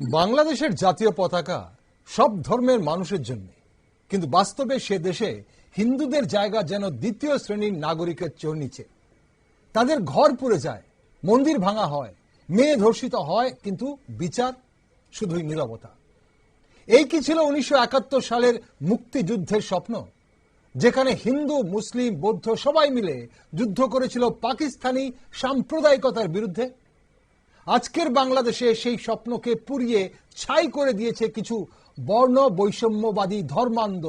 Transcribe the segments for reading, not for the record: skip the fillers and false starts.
বাংলাদেশের জাতীয় পতাকা সব ধর্মের মানুষের জন্য, কিন্তু বাস্তবে সে দেশে হিন্দুদের জায়গা যেন দ্বিতীয় শ্রেণীর নাগরিকের চেয়ে নিচে। তাদের ঘর পুড়ে যায়, মন্দির ভাঙা হয়, মেয়ে ধর্ষিত হয়, কিন্তু বিচার শুধুই নীরবতা। এই কি ছিল 1971 সালের মুক্তিযুদ্ধের স্বপ্ন, যেখানে হিন্দু, মুসলিম, বৌদ্ধ সবাই মিলে যুদ্ধ করেছিল পাকিস্তানি সাম্প্রদায়িকতার বিরুদ্ধে? আজকের বাংলাদেশে সেই স্বপ্নকে পুড়িয়ে ছাই করে দিয়েছে কিছু বর্ণ বৈষম্যবাদী ধর্মান্ধ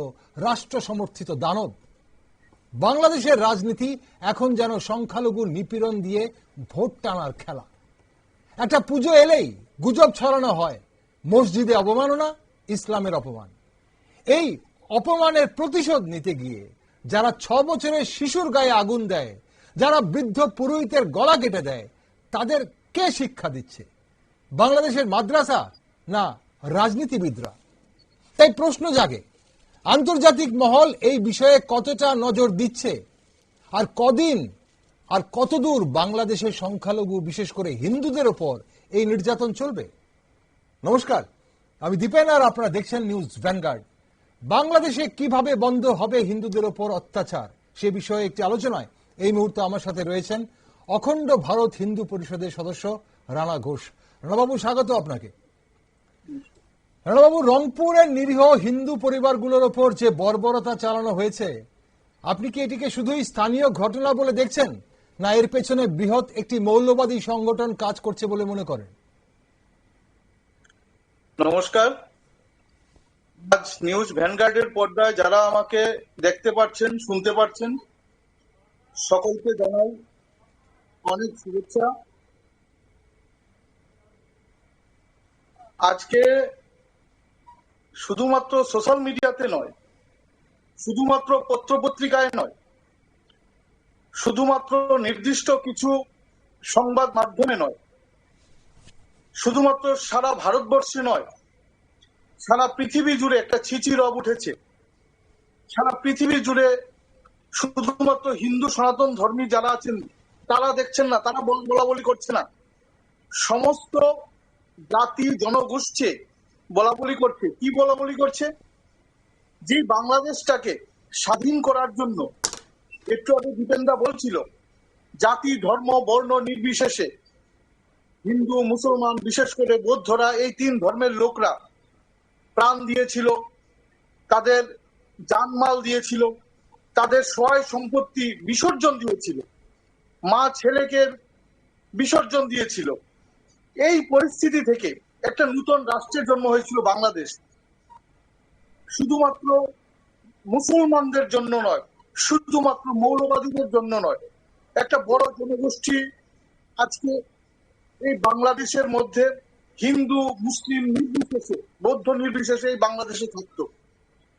রাষ্ট্র সমর্থিত দানব। বাংলাদেশের রাজনীতি এখন যেন সংখ্যালঘু নিপীড়ন দিয়ে ভোট টানার খেলা। একটা পুজো এলেই গুজব ছড়ানো হয়, মসজিদে অবমাননা, ইসলামের অপমান। এই অপমানের প্রতিশোধ নিতে গিয়ে যারা 6 বছরের শিশুর গায়ে আগুন দেয়, যারা বৃদ্ধ পুরোহিতের গলা কেটে দেয়, তাদের কে শিক্ষা দিচ্ছে? বাংলাদেশের মাদ্রাসা না রাজনীতিবিদরা? তাই প্রশ্ন জাগে, আন্তর্জাতিক মহল এই বিষয়ে কতটা নজর দিচ্ছে, আর কদিন আর কতদূর বাংলাদেশের সংখ্যালঘু বিশেষ করে হিন্দুদের ওপর এই নির্যাতন চলবে? নমস্কার, আমি দীপেন আর আপনারা দেখছেন নিউজ ভ্যানগার্ড। বাংলাদেশে কিভাবে বন্ধ হবে হিন্দুদের ওপর অত্যাচার, সে বিষয়ে একটি আলোচনায় এই মুহূর্তে আমার সাথে রয়েছেন অখণ্ড ভারত হিন্দু পরিষদের সদস্য রানা ঘোষ। রানাবাবু, স্বাগত আপনাকে। রানাবাবু, রংপুরের নিরীহ হিন্দু পরিবারগুলোর ওপর যে বর্বরতা চালানো হয়েছে, আপনি কি এটিকে শুধুই স্থানীয় ঘটনা বলে দেখছেন, না এর পেছনে বৃহৎ একটি মৌলবাদী সংগঠন কাজ করছে বলে মনে করেন? নমস্কার। আজ নিউজ ভ্যানগার্ডের পর্দায় যারা আমাকে দেখতে পাচ্ছেন, শুনতে পাচ্ছেন, সকলকে জানাই অনেক শুভেচ্ছা। আজকে শুধুমাত্র সোশ্যাল মিডিয়াতে নয়, শুধুমাত্র পত্রপত্রিকায় নয়, শুধুমাত্র নির্দিষ্ট কিছু সংবাদ মাধ্যমে নয়, শুধুমাত্র সারা ভারতবর্ষে নয়, সারা পৃথিবী জুড়ে একটা ছিচি রব উঠেছে। সারা পৃথিবী জুড়ে শুধুমাত্র হিন্দু সনাতন ধর্মী যারা আছেন তারা দেখছেন না, তারা বলা বলি করছে না, সমস্ত জাতি জনগোষ্ঠী বলা বলি করছে। কি বলা বলি করছে? যে বাংলাদেশটাকে স্বাধীন করার জন্য, একটু আগে দীপেনদা বলছিল, জাতি ধর্ম বর্ণ নির্বিশেষে হিন্দু মুসলমান বিশেষ করে বৌদ্ধরা, এই 3 ধর্মের লোকরা প্রাণ দিয়েছিল, তাদের জানমাল দিয়েছিল, তাদের সয় সম্পত্তি বিসর্জন দিয়েছিল, মা ছেলেকে বিসর্জন দিয়েছিল। এই পরিস্থিতি থেকে একটা নতুন রাষ্ট্রের জন্ম হয়েছিল বাংলাদেশ। শুধুমাত্র মুসলমানদের জন্য নয়, শুধুমাত্র মৌলবাদীদের জন্য নয়, একটা বড় জনগোষ্ঠী আজকে এই বাংলাদেশের মধ্যে হিন্দু মুসলিম নির্বিশেষে, বৌদ্ধ নির্বিশেষে এই বাংলাদেশে থাকতো।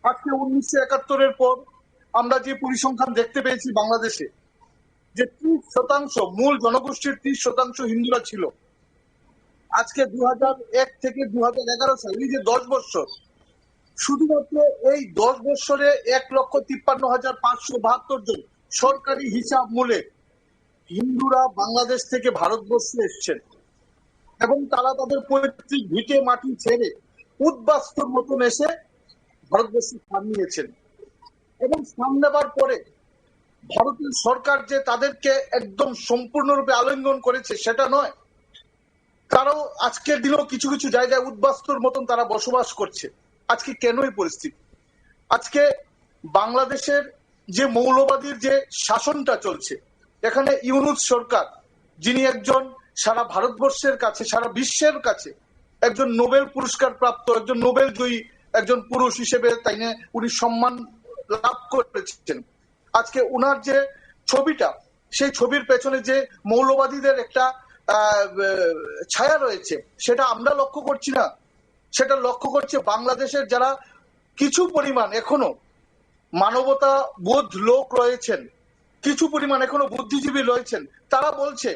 আজকে 1971-এর পর আমরা যে পরিসংখ্যান দেখতে পেয়েছি বাংলাদেশে, যে 30% মূল জনগোষ্ঠীর 30% হিন্দুরা ছিল। আজকে 2001 থেকে 2011 সাল, এই যে 10 বছর, শুধুমাত্র এই 10 বছরে 1,53,572 জন সরকারি হিসাব মূলে হিন্দুরা বাংলাদেশ থেকে ভারতবর্ষে এসছেন, এবং তারা তাদের পৈতৃক ভিটে মাটি ছেড়ে উদ্বাস্তুর মতন এসে ভারতবর্ষে স্থান নিয়েছেন। এবং স্থান নেবার পরে ভারতের সরকার যে তাদেরকে একদম সম্পূর্ণরূপে আলিঙ্গন করেছে সেটা নয়, তারাও আজকের দিনেও কিছু কিছু জায়গায় উদ্বাস্তুর মতন তারা বসবাস করছে। আজকে কেন এই পরিস্থিতি? আজকে বাংলাদেশের যে মৌলবাদীর যে শাসনটা চলছে, এখানে ইউনূস সরকার, যিনি একজন সারা ভারতবর্ষের কাছে, সারা বিশ্বের কাছে একজন নোবেল পুরস্কার প্রাপ্ত, একজন নোবেল জয়ী একজন পুরুষ হিসেবে উনি সম্মান লাভ করেছেন। আজকে উনার যে ছবিটা, সেই ছবির পেছনে যে মৌলবাদীদের একটা ছায়া রয়েছে, সেটা আমরা লক্ষ্য করছি না, সেটা লক্ষ্য করছে বাংলাদেশের যারা কিছু পরিমাণ এখনো মানবতা বোধ লোক রয়েছেন, কিছু পরিমাণ এখনো বুদ্ধিজীবী রয়েছেন। তারা বলছে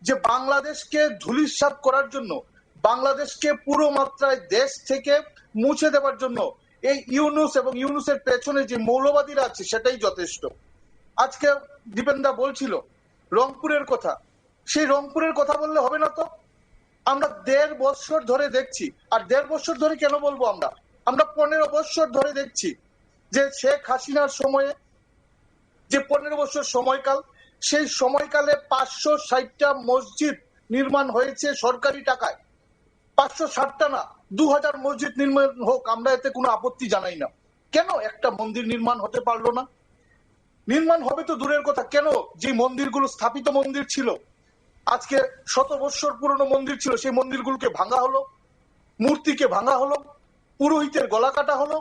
যে বাংলাদেশকে ধূলিসাৎ করার জন্য, বাংলাদেশকে পুরো মাত্রায় দেশ থেকে মুছে দেওয়ার জন্য এই ইউনূস এবং ইউনূসের পেছনে যে মৌলবাদীরা আছে সেটাই যথেষ্ট। আজকে দীপেনদা বলছিল রংপুরের কথা, সেই রংপুরের কথা বললে হবে না তো? আমরা 1.5 বছর ধরে দেখছি। আর 1.5 বছর ধরে কেন বলবো, আমরা 15 বছর ধরে দেখছি যে শেখ হাসিনার সময়ে যে 15 বছর সময়কাল, সেই সময়কালে 560টা মসজিদ নির্মাণ হয়েছে সরকারি টাকায়। 560টা না, 2000 মসজিদ নির্মাণ হোক, আমরা এতে কোনো আপত্তি জানাই না। কেন একটা মন্দির নির্মাণ হতে পারলো না? নির্মাণ হবে তো দূরের কথা, কেন যে মন্দিরগুলো স্থাপিত মন্দির ছিল, আজকে 100 বছর পুরনো মন্দির ছিল, সেই মন্দিরগুলোকে ভাঙা হলো, মূর্তিকে ভাঙা হলো, পুরোহিতের গলা কাটা হলো,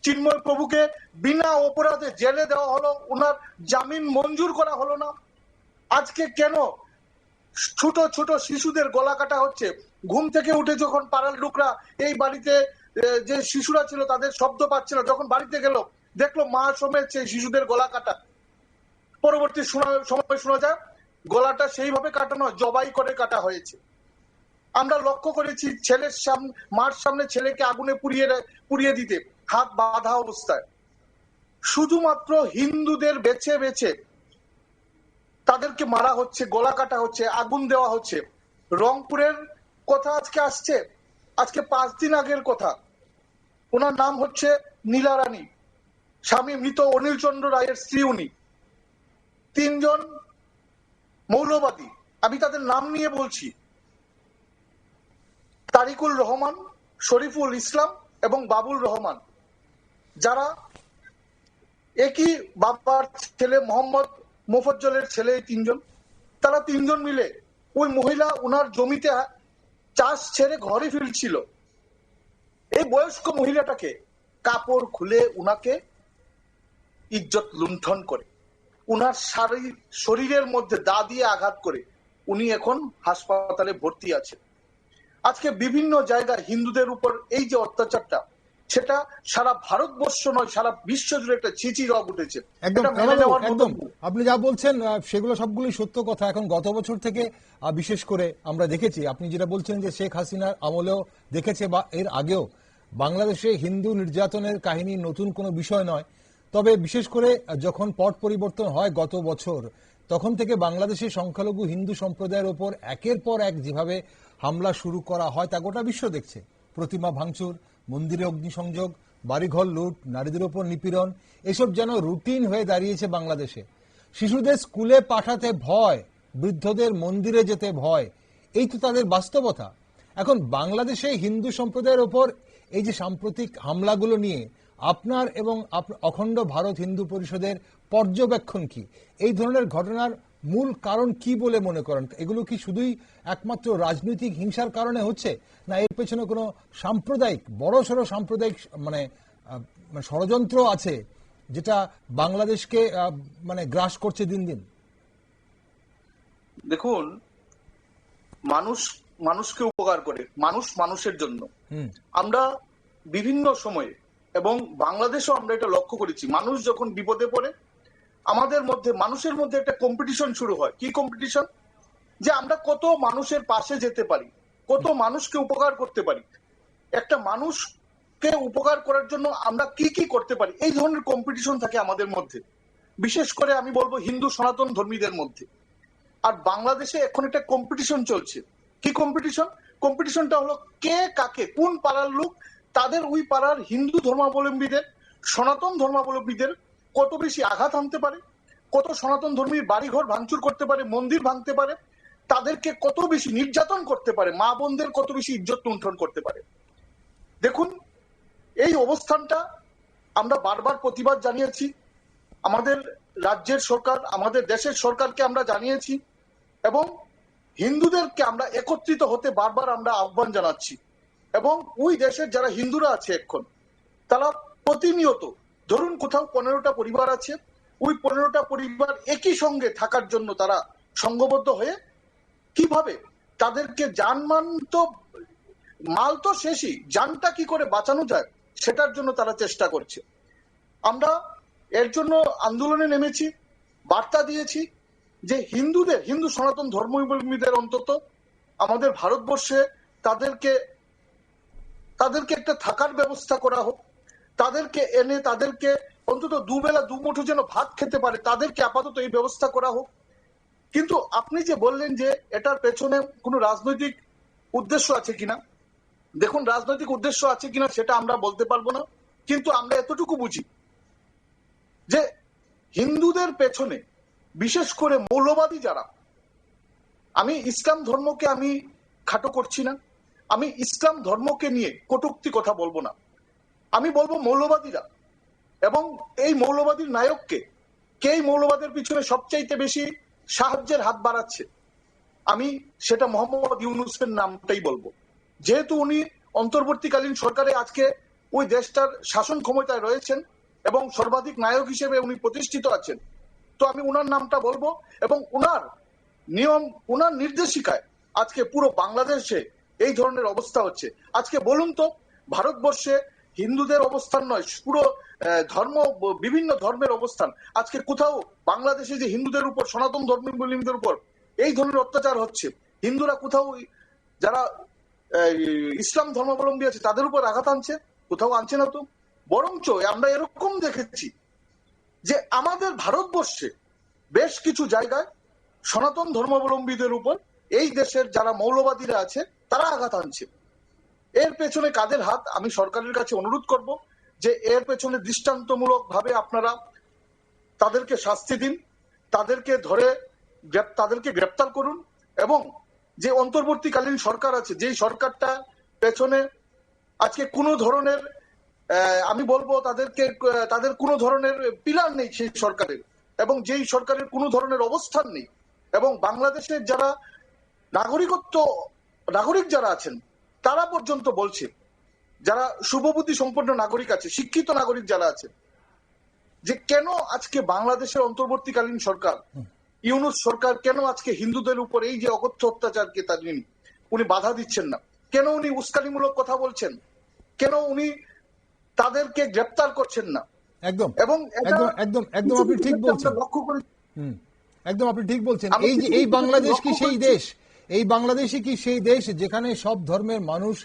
চিন্ময় প্রভুকে বিনা অপরাধে জেলে দেওয়া হলো, ওনার জামিন মঞ্জুর করা হলো না। আজকে কেন ছোট ছোট শিশুদের গলা কাটা হচ্ছে? ঘুম থেকে উঠে যখন পাড়ার লোকরা এই বাড়িতে যে শিশুরা ছিল তাদের শব্দ পাচ্ছে না, যখন বাড়িতে গেল দেখলো মা সমেত সেই শিশুদের গলা কাটা। পরবর্তী সময় শোনা যায় গলাটা সেইভাবে কাটানো, জবাই করে কাটা হয়েছে। আমরা লক্ষ্য করেছি ছেলের সামনে, মার সামনে ছেলেকে আগুনে পুড়িয়ে দিতে, হাত বাঁধা অবস্থায়। শুধুমাত্র হিন্দুদের বেছে বেছে তাদেরকে মারা হচ্ছে, গলা কাটা হচ্ছে, আগুন দেওয়া হচ্ছে। রংপুরের কথা আজকে আসছে, আজকে 5 দিন আগের কথা। ওনার নাম হচ্ছে নীলা রানী, স্বামী মৃত অনিল চন্দ্র রায়ের স্ত্রী উনি। 3 জন মৌলবাদী, আমি তাদের নাম নিয়ে বলছি, তারিকুল রহমান, শরীফুল ইসলাম এবং বাবুল রহমান, যারা একই বাবার ছেলে, মোহাম্মদ মোফজ্জলের ছেলে। 3 জন, তারা 3 জন মিলে ওই মহিলা উনার জমিতে চাষ ছেড়ে ঘরে ফিরছিল। এই বয়স্ক মহিলাটাকে কাপড় খুলে উনাকে ইজ্জত লুণ্ঠন করে, উনার শরীরের মধ্যে দা দিয়ে আঘাত করে উনি এখন হাসপাতালে ভর্তি আছেন। আজকে বিভিন্ন জায়গায় হিন্দুদের উপর এই যে অত্যাচারটা, সেটা সারা ভারতবর্ষ নয়, সারা বিশ্ব জুড়ে একটা ছিচি রব উঠেছে। একদম একদম আপনি যা বলছেন সেগুলো সবগুলোই সত্য কথা। এখন গত বছর থেকে বিশেষ করে আমরা দেখেছি, আপনি যেটা বলছেন যে শেখ হাসিনার আমলেও দেখেছে বা এর আগেও, বাংলাদেশে হিন্দু নির্যাতনের কাহিনী নতুন কোনো বিষয় নয়। তবে বিশেষ করে যখন পট পরিবর্তন হয় গত বছর, তখন থেকে বাংলাদেশের সংখ্যালঘু হিন্দু সম্প্রদায়ের ওপর একের পর এক যেভাবে হামলা শুরু করা হয় তা গোটা বিশ্ব দেখছে। প্রতিমা ভাঙচুর, মন্দিরে অগ্নিসংযোগ, বাড়িঘর লুট, নারীদের ওপর নিপীড়ন, এসব যেন রুটিন হয়ে দাঁড়িয়েছে বাংলাদেশে। শিশুদের স্কুলে পাঠাতে ভয়, বৃদ্ধদের মন্দিরে যেতে ভয়, এই তো তাদের বাস্তবতা। এখন বাংলাদেশে হিন্দু সম্প্রদায়ের ওপর এই যে সাম্প্রতিক হামলাগুলো নিয়ে আপনার এবং অখণ্ড ভারত হিন্দু পরিষদের পর্যবেক্ষণ কি? এই ধরনের ঘটনার মূল কারণ কি বলে মনে করেন? এগুলো কি শুধুই একমাত্র রাজনৈতিক হিংসার কারণে হচ্ছে, না এর পেছনে কোনো সাম্প্রদায়িক বড়সড় সাম্প্রদায়িক ষড়যন্ত্র আছে যেটা বাংলাদেশকে গ্রাস করছে দিন দিন? দেখুন, মানুষ মানুষকে উপকার করে, মানুষ মানুষের জন্য। আমরা বিভিন্ন সময়ে এবং বাংলাদেশও আমরা এটা লক্ষ্য করেছি, মানুষ যখন বিপদে পড়ে আমাদের মধ্যে, মানুষের মধ্যে একটা কম্পিটিশন শুরু হয়। কি কম্পিটিশন? যে আমরা কত মানুষের পাশে যেতে পারি, কত মানুষকে উপকার করতে পারি, একটা মানুষকে উপকার করার জন্য আমরা কি কি করতে পারি, এই ধরনের কম্পিটিশন থাকে আমাদের মধ্যে, বিশেষ করে আমি বলবো হিন্দু সনাতন ধর্মীদের মধ্যে। আর বাংলাদেশে এখন একটা কম্পিটিশন চলছে। কি কম্পিটিশন? কম্পিটিশনটা হলো কে কাকে, কোন পাড়ার লোক তাদের ওই পাড়ার হিন্দু ধর্মাবলম্বীদের, সনাতন ধর্মাবলম্বীদের কত বেশি আঘাত আনতে পারে, কত সনাতন ধর্মীর বাড়িঘর ভাঙচুর করতে পারে, মন্দির ভাঙতে পারে, তাদেরকে কত বেশি নির্যাতন করতে পারে, মা বোনদের কত বেশি ইজ্জত লুণ্ঠন করতে পারে। দেখুন, এই অবস্থানটা আমরা বারবার প্রতিবাদ জানিয়েছি, আমাদের রাজ্যের সরকার, আমাদের দেশের সরকারকে আমরা জানিয়েছি, এবং হিন্দুদেরকে আমরা একত্রিত হতে বারবার আমরা আহ্বান জানাচ্ছি। এবং ওই দেশের যারা হিন্দুরা আছে এখন, তারা প্রতিনিয়ত, ধরুন কোথাও 15টা পরিবার আছে, ওই 15টা পরিবার একই সঙ্গে থাকার জন্য তারা সংঘবদ্ধ হয়ে কিভাবে তাদেরকে জানমান তো, মাল তো শেষই, জানটা কি করে বাঁচানো যায় সেটার জন্য তারা চেষ্টা করছে। আমরা এর জন্য আন্দোলনে নেমেছি, বার্তা দিয়েছি যে হিন্দুদের, হিন্দু সনাতন ধর্মাবলম্বীদের অন্তত আমাদের ভারতবর্ষে তাদেরকে একটা থাকার ব্যবস্থা করা হোক, তাদেরকে এনে তাদেরকে অন্তত দুবেলা দুমুঠো যেন ভাত খেতে পারে, তাদেরকে আপাতত এই ব্যবস্থা করা হোক। কিন্তু আপনি যে বললেন যে এটার পেছনে কোনো রাজনৈতিক উদ্দেশ্য আছে কিনা। দেখুন, রাজনৈতিক উদ্দেশ্য আছে কিনা সেটা আমরা বলতে পারবো না, কিন্তু আমরা এতটুকু বুঝি যে হিন্দুদের পেছনে বিশেষ করে মৌলবাদী যারা, আমি ইসলাম ধর্মকে আমি খাটো করছি না, আমি ইসলাম ধর্মকে নিয়ে কটূক্তি কথা বলবো না, আমি বলবো মৌলবাদীরা এবং এই মৌলবাদীর নায়ককে, কে এই মৌলবাদের পিছনে সবচাইতে বেশি সাহায্যের হাত বাড়াচ্ছে, আমি সেটা মোহাম্মদ ইউনূসের নামটাই বলবো। যেহেতু উনি অন্তর্বর্তীকালীন সরকারে আজকে ওই দেশটার শাসন ক্ষমতায় রয়েছেন এবং সর্বাধিক নায়ক হিসেবে উনি প্রতিষ্ঠিত আছেন, তো আমি উনার নামটা বলবো। এবং উনার নিয়ম, উনার নির্দেশিকায় আজকে পুরো বাংলাদেশে এই ধরনের অবস্থা হচ্ছে। আজকে বলুন তো, ভারতবর্ষে হিন্দুদের অবস্থান নয়, পুরো ধর্ম, বিভিন্ন ধর্মের অবস্থান, আজকে কোথাও বাংলাদেশে যে হিন্দুদের উপর, সনাতন ধর্মাবলম্বীদের উপর এই ধরনের অত্যাচার হচ্ছে, হিন্দুরা কোথাও যারা ইসলাম ধর্মাবলম্বী আছে তাদের উপর আঘাত আনছে? কোথাও আনছে না তো। বরঞ্চ আমরা এরকম দেখেছি যে আমাদের ভারতবর্ষে বেশ কিছু জায়গায় সনাতন ধর্মাবলম্বীদের উপর এই দেশের যারা মৌলবাদীরা আছে তারা আঘাত আনছে। এর পেছনে কাদের হাত? আমি সরকারের কাছে অনুরোধ করব যে এর পেছনে দৃষ্টান্তমূলক ভাবে আপনারা তাদেরকে শাস্তি দিন, তাদেরকে ধরে তাদেরকে গ্রেপ্তার করুন, এবং যে অন্তর্বর্তীকালীন সরকার আছে, যেই সরকারটা পেছনে আজকে কোনো ধরনের আমি বলবো তাদের কোনো ধরনের পিলার নেই সেই সরকারের, এবং যেই সরকারের কোনো ধরনের অবস্থান নেই, এবং বাংলাদেশের যারা নাগরিক যারা আছেন তারা পর্যন্ত বলছে, যারা শুভবুদ্ধি সম্পন্ন নাগরিক আছে, শিক্ষিত নাগরিক যারা আছে, যে কেন আজকে বাংলাদেশের অন্তর্বর্তীকালীন সরকার, ইউনূস সরকার কেন আজকে হিন্দুদের উপর এই যে অকথ্য অত্যাচারকে উনি বাধা দিচ্ছেন না, কেন উনি উস্কানিমূলক কথা বলছেন, কেন উনি তাদেরকে গ্রেপ্তার করছেন না। একদম এবং একদম একদম একদম আপনি ঠিক বলছেন। লক্ষ্য করি, একদম আপনি ঠিক বলছেন। এই বাংলাদেশ কি সেই দেশ, এই বাংলাদেশই কি সেই দেশ যেখানে সব ধর্মের মানুষ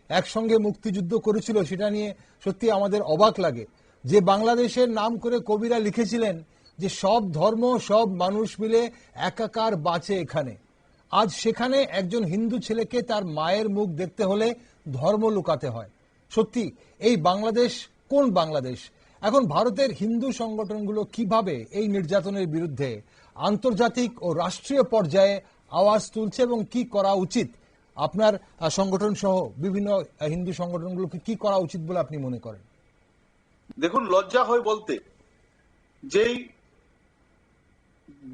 একসঙ্গে মুক্তিযুদ্ধ করেছিল? সেটা নিয়ে সত্যি আমাদের অবাক লাগে যে বাংলাদেশের নাম করে কবিরা লিখেছিলেন যে সব ধর্ম সব মানুষ মিলে একাকার বাঁচে এখানে। আজ সেখানে একজন হিন্দু ছেলেকে তার মায়ের মুখ দেখতে হলে ধর্ম লুকাতে হয়। সত্যি এই বাংলাদেশ কোন বাংলাদেশ? এখন ভারতের হিন্দু সংগঠনগুলো কিভাবে এই নির্যাতনের বিরুদ্ধে আন্তর্জাতিক ও রাষ্ট্রীয় পর্যায়ে আওয়াজ তুলছে এবং কি করা উচিত? আপনার সংগঠন সহ বিভিন্ন হিন্দু সংগঠনগুলোকে কি করা উচিত বলে আপনি মনে করেন? দেখুন, লজ্জা হয় বলতে, যেই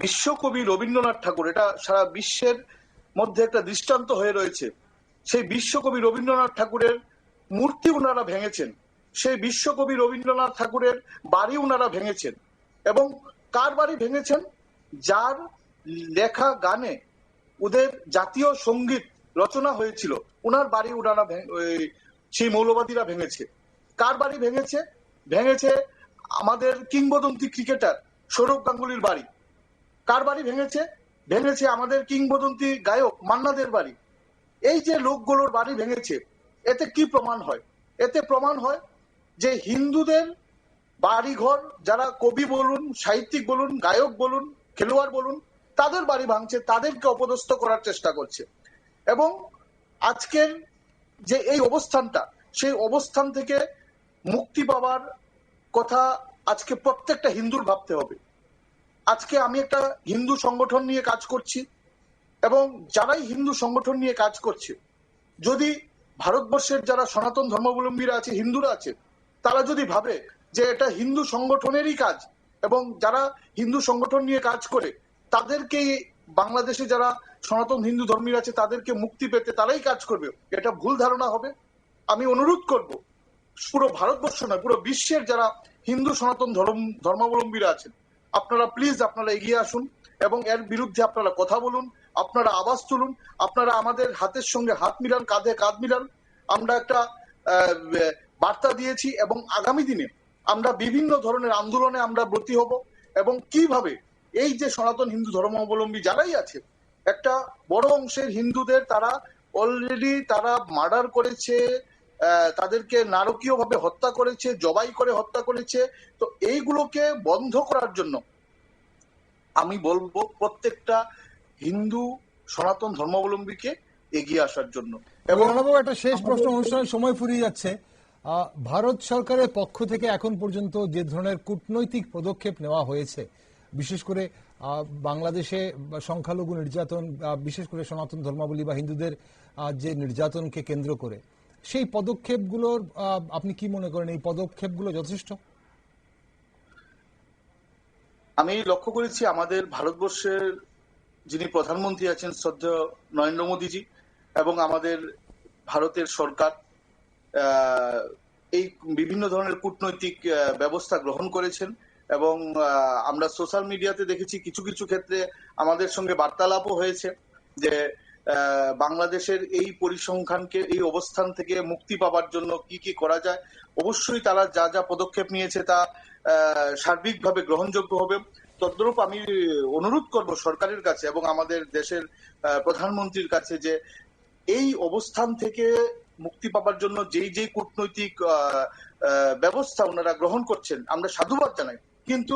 বিশ্বকবি রবীন্দ্রনাথ ঠাকুর, এটা সারা বিশ্বের মধ্যে একটা দৃষ্টান্ত হয়ে রয়েছে, সেই বিশ্বকবি রবীন্দ্রনাথ ঠাকুরের মূর্তি ওনারা ভেঙেছেন, সেই বিশ্বকবি রবীন্দ্রনাথ ঠাকুরের বাড়ি ওনারা ভেঙেছেন, এবং কার বাড়ি ভেঙেছেন? যার লেখা গানে ওদের জাতীয় সঙ্গীত রচনা হয়েছিল, ওনার বাড়ি ওনারা সেই মৌলবাদীরা ভেঙেছে। কার বাড়ি ভেঙেছে? ভেঙেছে আমাদের কিংবদন্তি ক্রিকেটার সৌরভ গাঙ্গুলির বাড়ি। কার বাড়ি ভেঙেছে? ভেঙেছে আমাদের কিংবদন্তি গায়ক মান্নাদের বাড়ি। এই যে লোকগুলোর বাড়ি ভেঙেছে, এতে কি প্রমাণ হয়? এতে প্রমাণ হয় যে হিন্দুদের বাড়িঘর, যারা কবি বলুন, সাহিত্যিক বলুন, গায়ক বলুন, খেলোয়াড় বলুন, তাদের বাড়ি ভাঙছে, তাদেরকে অপদস্থ করার চেষ্টা করছে। এবং আজকের যে এই অবস্থানটা, সেই অবস্থান থেকে মুক্তি পাওয়ার কথা আজকে প্রত্যেকটা হিন্দুর ভাবতে হবে। আজকে আমি একটা হিন্দু সংগঠন নিয়ে কাজ করছি, এবং যারাই হিন্দু সংগঠন নিয়ে কাজ করছে, যদি ভারতবর্ষের যারা সনাতন ধর্মাবলম্বীরা আছে, হিন্দুরা আছে, তারা যদি ভাবে যে এটা হিন্দু সংগঠনেরই কাজ, এবং যারা হিন্দু সংগঠন নিয়ে কাজ করে তাদেরকে, বাংলাদেশে যারা সনাতন হিন্দু ধর্মী আছে তাদেরকে মুক্তি পেতে তারাই কাজ করবে, এটা ভুল ধারণা হবে। আমি অনুরোধ করব পুরো ভারতবর্ষ নয়, পুরো বিশ্বের যারা হিন্দু সনাতন ধর্মাবলম্বীরা আছেন, আপনারা প্লিজ আপনারা এগিয়ে আসুন এবং এর বিরুদ্ধে আপনারা কথা বলুন, আপনারা আওয়াজ তুলুন, আপনারা আমাদের হাতের সঙ্গে হাত মিলান, কাঁধে কাঁধ মিলান। আমরা একটা বার্তা দিয়েছি, এবং আগামী দিনে আমরা বিভিন্ন ধরনের আন্দোলনে আমরা ব্রতী হব, এবং কিভাবে এই যে সনাতন হিন্দু ধর্মাবলম্বী যারাই আছে, একটা বড় অংশের হিন্দুদের তারা অলরেডি তারা মার্ডার করেছে, তাদেরকে নারকীয়ভাবে হত্যা করেছে, জবাই করে হত্যা করেছে। তো এইগুলোকে বন্ধ করার জন্য আমি বলবো প্রত্যেকটা হিন্দু সনাতন ধর্মাবলম্বীকে এগিয়ে আসার জন্য। এবং এবং একটা শেষ প্রশ্ন, অনুষ্ঠানের সময় ফুরিয়ে যাচ্ছে। ভারত সরকারের পক্ষ থেকে এখন পর্যন্ত যে ধরনের কূটনৈতিক পদক্ষেপ নেওয়া হয়েছে, বিশেষ করে বাংলাদেশে সংখ্যালঘু নির্যাতন, বিশেষ করে সনাতন ধর্মাবলী বা হিন্দুদের যে নির্যাতনকে কেন্দ্র করে, সেই পদক্ষেপগুলোর আপনি কি মনে করেন, এই পদক্ষেপগুলো যথেষ্ট? আমি লক্ষ্য করেছি আমাদের ভারতবর্ষের যিনি প্রধানমন্ত্রী আছেন শ্রদ্ধেয় নরেন্দ্র মোদীজি এবং আমাদের ভারতের সরকার এই বিভিন্ন ধরনের কূটনৈতিক ব্যবস্থা গ্রহণ করেছেন। এবং আমরা সোশ্যাল মিডিয়াতে দেখেছি কিছু কিছু ক্ষেত্রে আমাদের সঙ্গে বার্তালাপও হয়েছে যে বাংলাদেশের এই পরিসংখ্যানকে, এই অবস্থান থেকে মুক্তি পাওয়ার জন্য কি কি করা যায়। অবশ্যই তারা যা যা পদক্ষেপ নিয়েছে তা সার্বিকভাবে গ্রহণযোগ্য হবে। তদ্রূপ আমি অনুরোধ করব সরকারের কাছে এবং আমাদের দেশের প্রধানমন্ত্রীর কাছে যে এই অবস্থান থেকে মুক্তি পাবার জন্য যেই যেই কূটনৈতিক ব্যবস্থা ওনারা গ্রহণ করছেন আমরা সাধুবাদ জানাই, কিন্তু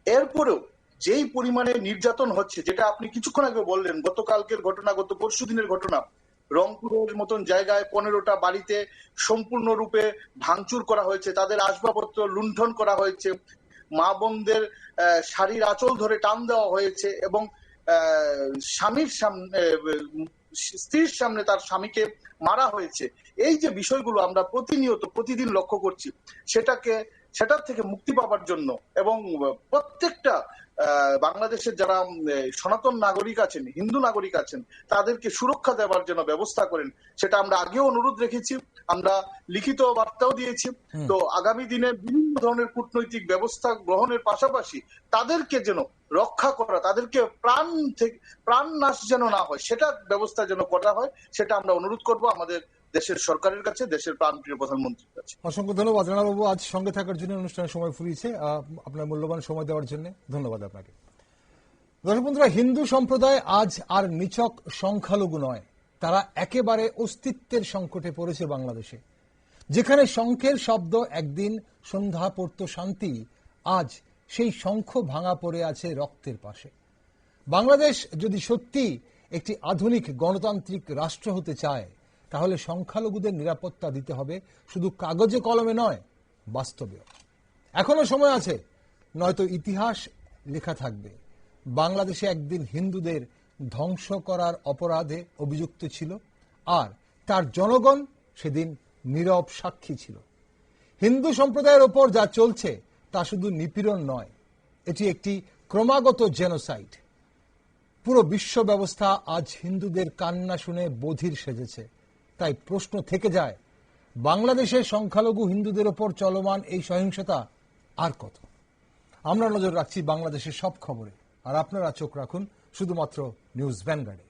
এরপরেও যেই পরিমাণে নির্যাতন হচ্ছে, যেটা আপনি কিছুক্ষণ আগে বললেন, গতকালকের ঘটনা, গত পরশু দিনের ঘটনা, রংপুরের মতন জায়গায় 15টা বাড়িতে সম্পূর্ণরূপে ভাঙচুর করা হয়েছে, তাদের আসবাবপত্র লুণ্ঠন করা হয়েছে, মা বোনদের শাড়ির আঁচল ধরে টান দেওয়া হয়েছে এবং স্বামীর সামনে, স্ত্রীর সামনে তার স্বামীকে মারা হয়েছে। এই যে বিষয়গুলো আমরা প্রতিনিয়ত প্রতিদিন লক্ষ্য করছি, সেটার থেকে মুক্তি পাওয়ার জন্য এবং প্রত্যেকটা বাংলাদেশের যারা সনাতন নাগরিক আছেন, হিন্দু নাগরিক আছেন, তাদেরকে সুরক্ষা দেওয়ার জন্য ব্যবস্থা করেন, সেটা আমরা আগেও অনুরোধ রেখেছি, আমরা লিখিত বার্তাও দিয়েছি। তো আগামী দিনে বিভিন্ন ধরনের কূটনৈতিক ব্যবস্থা গ্রহণের পাশাপাশি তাদেরকে যেন রক্ষা করা, তাদেরকে প্রাণ নাশ যেন না হয়, সেটার ব্যবস্থা যেন করা হয়, সেটা আমরা অনুরোধ করব আমাদের দেশের সরকারের কাছে, দেশের প্রাণপ্রিয় প্রধানমন্ত্রীর কাছে। অসংখ্য ধন্যবাদ রানাবাবু, আজ সঙ্গে থাকার জন্য, অনুষ্ঠানের সময় ফুরিয়েছে, আপনার মূল্যবান সময় দেওয়ার জন্য ধন্যবাদ আপনাকে। দর্শক বন্ধুরা, হিন্দু সম্প্রদায় আজ আর নিছক সংখ্যালঘু নয়, তারা একেবারে অস্তিত্বের সংকটে পড়েছে বাংলাদেশে। যেখানে শঙ্খের শব্দ একদিন সন্ধ্যা পড়ত শান্তি, আজ সেই শঙ্খ ভাঙা পড়ে আছে রক্তের পাশে। বাংলাদেশ যদি সত্যি একটি আধুনিক গণতান্ত্রিক রাষ্ট্র হতে চায়, তাহলে সংখ্যালঘুদের নিরাপত্তা দিতে হবে শুধু কাগজে কলমে নয়, বাস্তবেও। এখনো সময় আছে, নয়তো ইতিহাস লেখা থাকবে বাংলাদেশে একদিন হিন্দুদের ধ্বংস করার অপরাধে অভিযুক্ত ছিল, আর তার জনগণ সেদিন নীরব সাক্ষী ছিল। হিন্দু সম্প্রদায়ের ওপর যা চলছে তা শুধু নিপীড়ন নয়, এটি একটি ক্রমাগত জেনোসাইড। পুরো বিশ্ব ব্যবস্থা আজ হিন্দুদের কান্না শুনে বধির সেজেছে। তাই প্রশ্ন থেকে যায়, বাংলাদেশের সংখ্যালঘু হিন্দুদের ওপর চলমান এই সহিংসতা আর কত? আমরা নজর রাখছি বাংলাদেশের সব খবরে, আর আপনারা চোখ রাখুন শুধুমাত্র নিউজ ভ্যানগার্ডে।